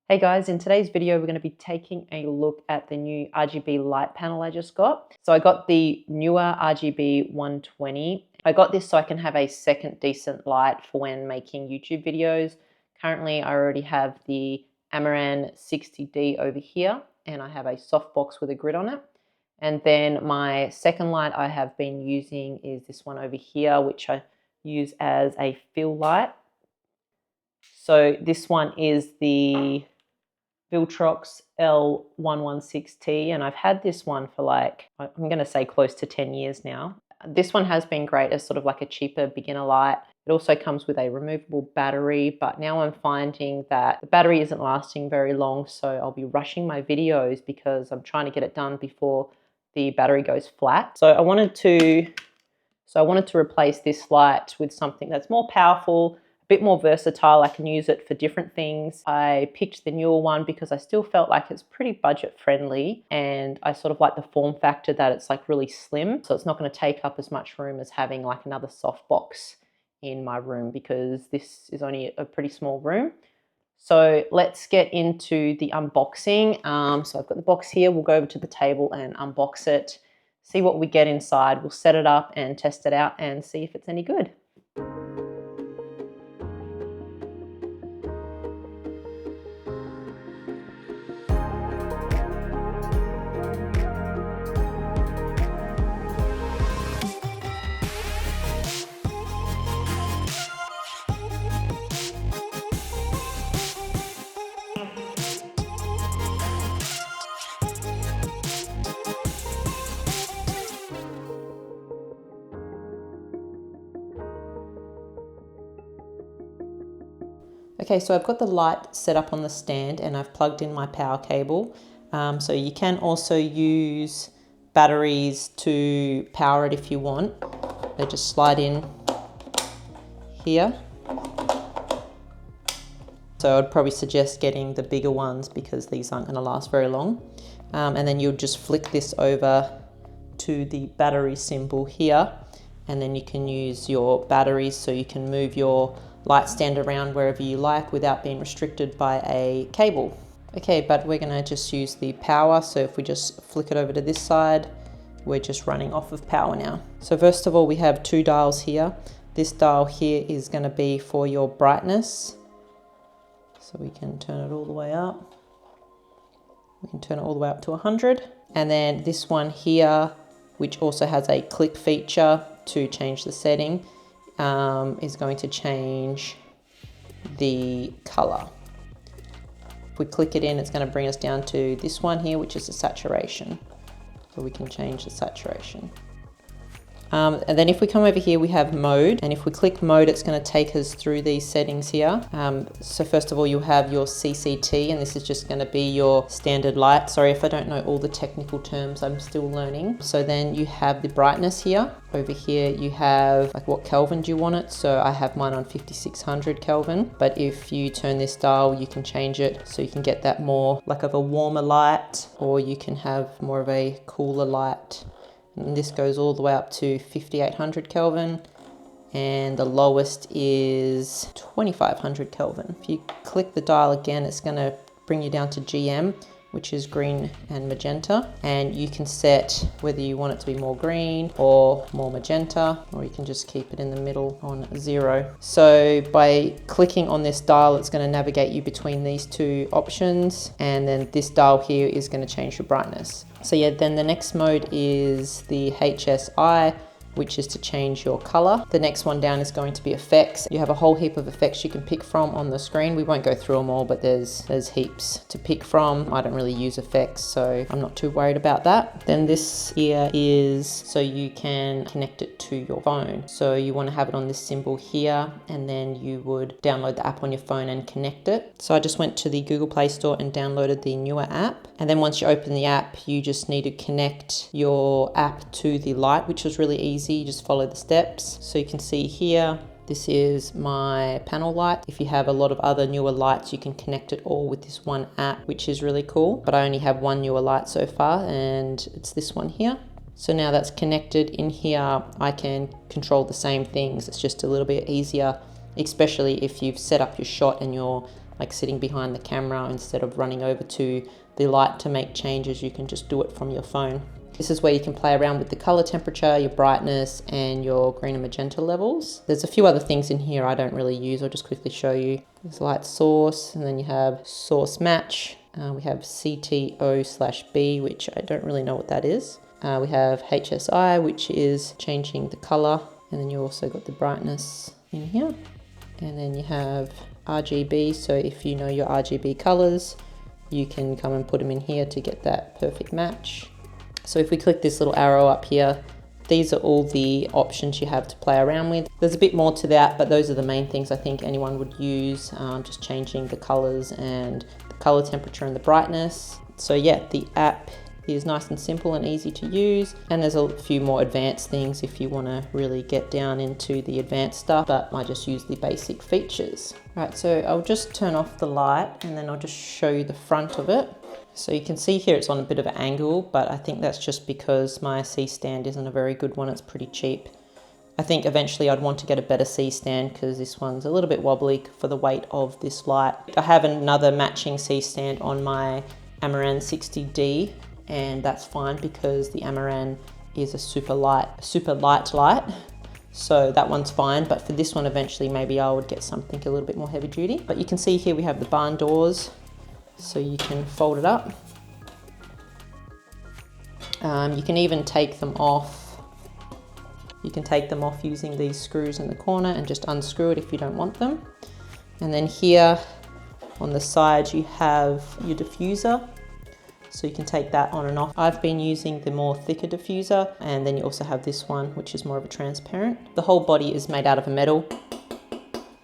Hey guys, in today's video, we're going to be taking a look at the new RGB light panel I just got. So I got the Neewer RGB1200. I got this so I can have a second decent light for when making YouTube videos. Currently, I already have the Amaran 60D over here, and I have a softbox with a grid on it. And then my second light I have been using is this one over here, which I use as a fill light. So this one is the Viltrox L116T, and I've had this one for like, I'm going to say close to 10 years now. This one has been great as sort of like a cheaper beginner light. It also comes with a removable battery, but now I'm finding that the battery isn't lasting very long, so I'll be rushing my videos because I'm trying to get it done before the battery goes flat. So I wanted to replace this light with something that's more powerful, bit more versatile. I can use it for different things. I picked the Neewer one because I still felt like it's pretty budget friendly, and I sort of like the form factor that it's like really slim, so it's not going to take up as much room as having like another softbox in my room, because this is only a pretty small room. So let's get into the unboxing. So I've got the box here. We'll go over to the table and unbox it, see what we get inside. We'll set it up and test it out and see if it's any good. Okay, so I've got the light set up on the stand and I've plugged in my power cable. So you can also use batteries to power it if you want. They just slide in here. So I'd probably suggest getting the bigger ones because these aren't going to last very long. And then you'll just flick this over to the battery symbol here, and then you can use your batteries, so you can move your light stand around wherever you like without being restricted by a cable. Okay, but we're going to just use the power. So if we just flick it over to this side, we're just running off of power now. So first of all, we have two dials here. This dial here is going to be for your brightness. So we can turn it all the way up. We can turn it all the way up to 100. And then this one here, which also has a click feature to change the setting, is going to change the color. If we click it in, it's going to bring us down to this one here, which is the saturation. So we can change the saturation. And then if we come over here, we have mode. And if we click mode, it's going to take us through these settings here. So first of all, you'll have your CCT, and this is just going to be your standard light. Sorry if I don't know all the technical terms, I'm still learning. So then you have the brightness here. Over here, you have like what Kelvin do you want it? So I have mine on 5600 Kelvin. But if you turn this dial, you can change it so you can get that more like of a warmer light, or you can have more of a cooler light. And this goes all the way up to 5800 Kelvin, and the lowest is 2500 Kelvin. If you click the dial again, it's going to bring you down to GM, which is green and magenta, and you can set whether you want it to be more green or more magenta, or you can just keep it in the middle on 0. So by clicking on this dial, it's going to navigate you between these two options, and then this dial here is going to change your brightness. So yeah, then the next mode is the HSI, which is to change your color. The next one down is going to be effects. You have a whole heap of effects you can pick from on the screen. We won't go through them all, but there's heaps to pick from. I don't really use effects, so I'm not too worried about that. Then this here is so you can connect it to your phone. So you want to have it on this symbol here, and then you would download the app on your phone and connect it. So I just went to the Google Play Store and downloaded the Neewer app. And then once you open the app, you just need to connect your app to the light, which is really easy. You just follow the steps. So you can see here, this is my panel light. If you have a lot of other Neewer lights, you can connect it all with this one app, which is really cool. But I only have one Neewer light so far, and it's this one here. So now that's connected in here, I can control the same things. It's just a little bit easier, especially if you've set up your shot and you're like sitting behind the camera, instead of running over to the light to make changes, you can just do it from your phone. This is where you can play around with the color temperature, your brightness, and your green and magenta levels. There's a few other ththings in here I don't really use. I'll just quickly show you. There's light source, and then you have source match. We have CTO/B, which I don't really know what that is. We have HSI, which is changing the color. And then you also got the brightness in here. And then you have RGB. So if you know your RGB colors, you can come and put them in here to get that perfect match. So if we click this little arrow up here, these are all the options you have to play around with. There's a bit more to that, but those are the main things I think anyone would use, just changing the colors and the color temperature and the brightness. So yeah, the app is nice and simple and easy to use. And there's a few more advanced things if you want to really get down into the advanced stuff, but I just use the basic features. Right, so I'll just turn off the light and then I'll just show you the front of it. So you can see here it's on a bit of an angle, but I think that's just because my C-stand isn't a very good one. It's pretty cheap. I think eventually I'd want to get a better C-stand because this one's a little bit wobbly for the weight of this light. I have another matching C-stand on my Amaran 60D, and that's fine because the Amaran is a super light light. So that one's fine, but for this one eventually maybe I would get something a little bit more heavy duty. But you can see here we have the barn doors, so you can fold it up. You can even take them off. You can take them off using these screws in the corner and just unscrew it if you don't want them. And then here on the side you have your diffuser, so you can take that on and off. I've been using the more thicker diffuser, and then you also have this one which is more of a transparent. The whole body is made out of a metal,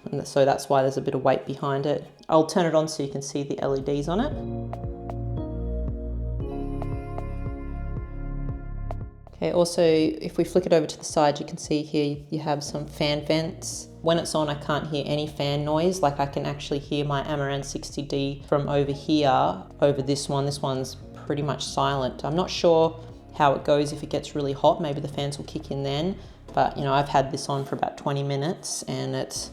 and so that's why there's a bit of weight behind it. I'll turn it on so you can see the LEDs on it. Okay, also if we flick it over to the side, you can see here you have some fan vents. When it's on, I can't hear any fan noise. Like I can actually hear my Amaran 60D from over here, over this one. This one's pretty much silent. I'm not sure how it goes if it gets really hot. Maybe the fans will kick in then. But you know, I've had this on for about 20 minutes and it's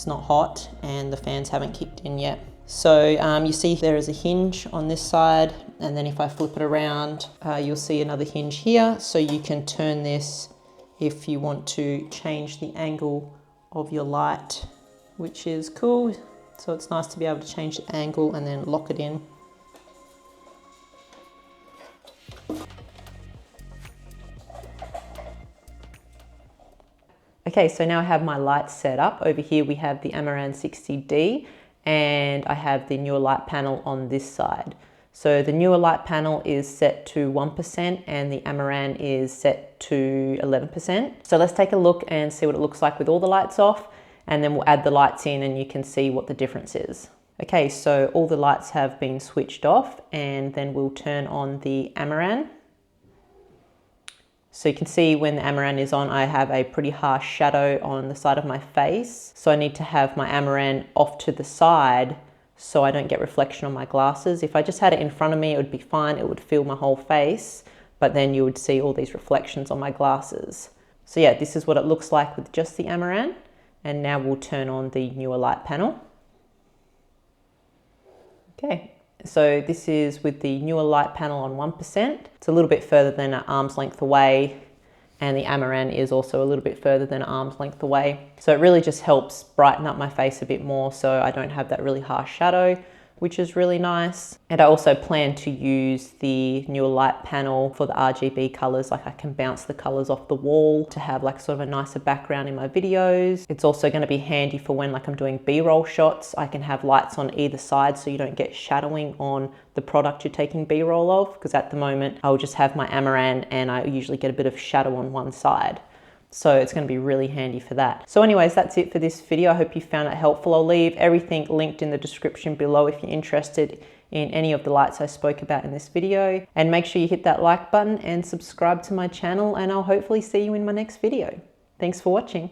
not hot and the fans haven't kicked in yet. So you see there is a hinge on this side, and then if I flip it around, you'll see another hinge here. So you can turn this if you want to change the angle of your light, which is cool. So it's nice to be able to change the angle and then lock it in. Okay, so now I have my lights set up. Over here we have the Amaran 60D, and I have the Neewer Light Panel on this side. So the Neewer Light Panel is set to 1% and the Amaran is set to 11%. So let's take a look and see what it looks like with all the lights off, and then we'll add the lights in and you can see what the difference is. Okay, so all the lights have been switched off, and then we'll turn on the Amaran. So you can see when the Amaran is on, I have a pretty harsh shadow on the side of my face. So I need to have my Amaran off to the side so I don't get reflection on my glasses. If I just had it in front of me, it would be fine. It would fill my whole face, but then you would see all these reflections on my glasses. So yeah, this is what it looks like with just the Amaran. And now we'll turn on the Neewer Light Panel. Okay. So this is with the Neewer Light Panel on 1%. It's a little bit further than an arm's length away, and the Amaran is also a little bit further than an arm's length away. So it really just helps brighten up my face a bit more so I don't have that really harsh shadow, which is really nice. And I also plan to use the Neewer Light Panel for the RGB colors. Like I can bounce the colors off the wall to have like sort of a nicer background in my videos. It's also going to be handy for when like I'm doing B-roll shots. I can have lights on either side so you don't get shadowing on the product you're taking B-roll of, because at the moment I'll just have my Amaran and I usually get a bit of shadow on one side. So it's going to be really handy for that. So anyways, that's it for this video. I hope you found it helpful. I'll leave everything linked in the description below if you're interested in any of the lights I spoke about in this video. And make sure you hit that like button and subscribe to my channel, and I'll hopefully see you in my next video. Thanks for watching.